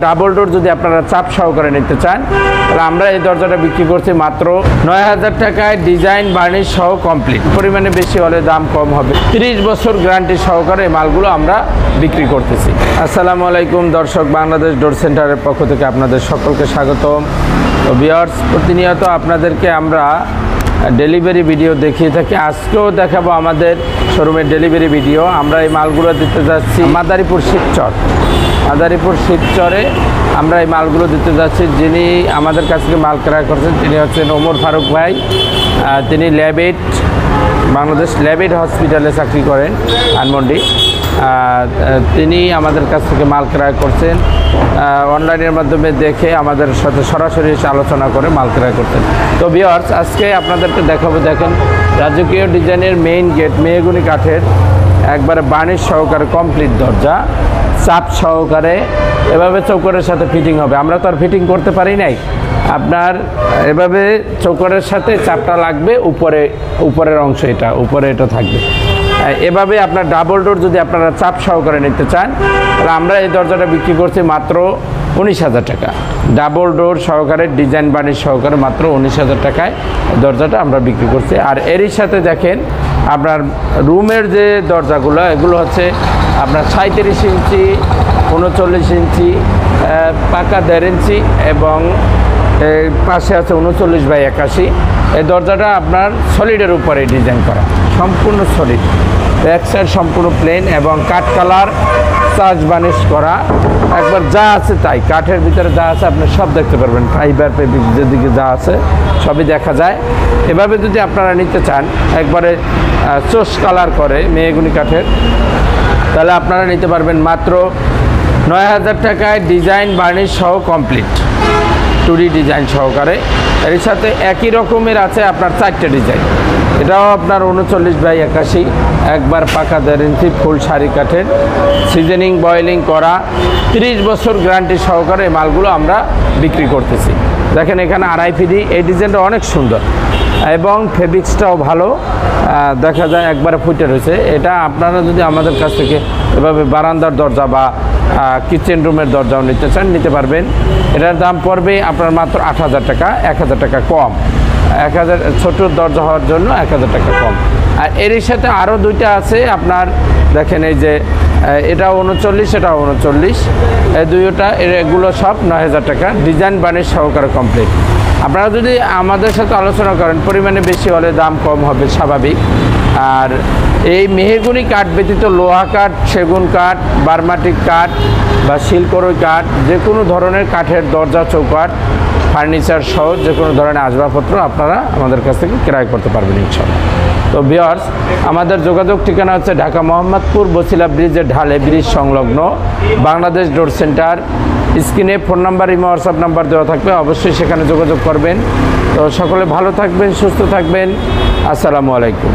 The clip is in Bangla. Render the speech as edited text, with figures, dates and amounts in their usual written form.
ডাবল ডোর যদি আপনারা চাপ সহকারে নিতে চান তাহলে আমরা এই দরজাটা বিক্রি করছি মাত্র ৯,০০০ টাকায়, ডিজাইন বার্নিশ সহ কমপ্লিট। পরিমাণে বেশি হলে দাম কম হবে। ৩০ বছর গ্যারান্টি সহকারে এই মালগুলো আমরা বিক্রি করতেছি। আসসালামু আলাইকুম দর্শক, বাংলাদেশ ডোর সেন্টারের পক্ষ থেকে আপনাদের সকলকে স্বাগতম। তো ভিউয়ার্স, প্রতিনিয়ত আপনাদেরকে আমরা ডেলিভারি ভিডিও দেখিয়ে থাকি। আজকেও দেখাবো আমাদের শোরুমের ডেলিভারি ভিডিও। আমরা এই মালগুলো দিতে যাচ্ছি মাদারীপুর শিবচরে আমরা এই মালগুলো দিতে যাচ্ছি। যিনি আমাদের কাছ থেকে মাল ক্রয় করছেন তিনি হচ্ছেন ওমর ফারুক ভাই। তিনি বাংলাদেশ ল্যাবেট হসপিটালে চাকরি করেন ধানমন্ডি। তিনি আমাদের কাছ থেকে মাল ক্রয় করছেন, অনলাইনের মাধ্যমে দেখে আমাদের সাথে সরাসরি এসে আলোচনা করে মাল ক্রয় করতেন। তো ভিউয়ার্স, আজকে আপনাদেরকে দেখাবো, দেখেন রাজকীয় ডিজাইনের মেইন গেট, মেহগনি কাঠের একবারে বার্নিশ সহকারে কমপ্লিট দরজা, চাপ সহকারে এভাবে চৌকারের সাথে ফিটিং হবে। আমরা তো আর ফিটিং করতে পারি নাই, আপনার এভাবে চৌকারের সাথে চাপটা লাগবে, উপরের অংশ উপরে এটা থাকবে। এভাবে আপনার ডাবল ডোর যদি আপনারা চাপ সহকারে নিতে চান তাহলে আমরা এই দরজাটা বিক্রি করছি মাত্র ১৯,০০০ টাকা। ডাবল ডোর সহকারে ডিজাইন বার্নিশ সহকারে মাত্র ১৯,০০০ টাকায় দরজাটা আমরা বিক্রি করছি। আর এরই সাথে দেখেন আপনার রুমের যে দরজাগুলো, এগুলো হচ্ছে আপনার ৩৭ ইঞ্চি, ৩৯ ইঞ্চি, পাকা ১.৫ ইঞ্চি এবং পাশে আছে ৩৯/৮১। এই দরজাটা আপনার সলিডের উপরে ডিজাইন করা, সম্পূর্ণ সলিড, ব্যাক সাইড সম্পূর্ণ প্লেন এবং কাঠ কালার চার্জ বার্নিশ করা। একবার যা আছে তাই, কাঠের ভিতরে যা আছে আপনি সব দেখতে পারবেন, ফাইবার ফেব্রিক যেদিকে যা আছে সবই দেখা যায়। এভাবে যদি আপনারা নিতে চান একবারে চোষ কালার করে মেহগনি কাঠের, তাহলে আপনারা নিতে পারবেন মাত্র ৯,০০০ টাকায়, ডিজাইন বার্নিশ সহ কমপ্লিট, 2D ডিজাইন সহকারে। এর সাথে একই রকমের আছে আপনার 4টে ডিজাইন। এটাও আপনার ৩৯/৮১, একবার পাকা ১.৫ ইঞ্চি, ফুল শাড়ি কাঠের, সিজনিং বয়েলিং করা, ৩০ বছর গ্যারান্টি সহকারে এই মালগুলো আমরা বিক্রি করতেছি। দেখেন এখানে আড়াই ফিটি, এই ডিজাইনটা অনেক সুন্দর এবং ফেব্রিক্সটাও ভালো, দেখা যায় একবারে ফুটে রয়েছে। এটা আপনারা যদি আমাদের কাছ থেকে এভাবে বারান্দার দরজা বা কিচেন রুমের দরজাও নিতে চান নিতে পারবেন। এটার দাম পড়বে আপনার মাত্র ৮,০০০ টাকা, ১,০০০ টাকা কম। ১,০০০ ছোটো দরজা হওয়ার জন্য ১,০০০ টাকা কম। আর এরই সাথে আরও দুইটা আছে আপনার, দেখেন এই যে এটাও ৩৯, এটাও ৩৯, এই দুইটা, এগুলো সব ৯,০০০ টাকা, ডিজাইন বার্নিশ সহকারে কমপ্লিট। আপনারা যদি আমাদের সাথে আলোচনা করেন পরিমাণে বেশি হলে দাম কম হবে স্বাভাবিক। আর এই মেহগনি কাঠ ব্যতীত লোহা কাঠ, সেগুন কাঠ, বার্মাটিক কাঠ বা শিলকরই কাঠ, যে কোনো ধরনের কাঠের দরজা চৌকাঠ, ফার্নিচার সহ যে কোনো ধরনের আসবাবপত্র আপনারা আমাদের কাছ থেকে ক্রয় করতে পারবেন ইনশাআল্লাহ। তো ভিউয়ার্স, আমাদের যোগাযোগ ঠিকানা হচ্ছে ঢাকা মোহাম্মদপুর বছিলা ব্রিজের ঢালে, ব্রিজ সংলগ্ন বাংলাদেশ ডোর সেন্টার। স্ক্রিনে phone number, imo, WhatsApp number দেওয়া থাকবে, অবশ্যই সেখানে যোগাযোগ করবেন। তো সকলে ভালো থাকবেন, সুস্থ থাকবেন। আসসালামু আলাইকুম।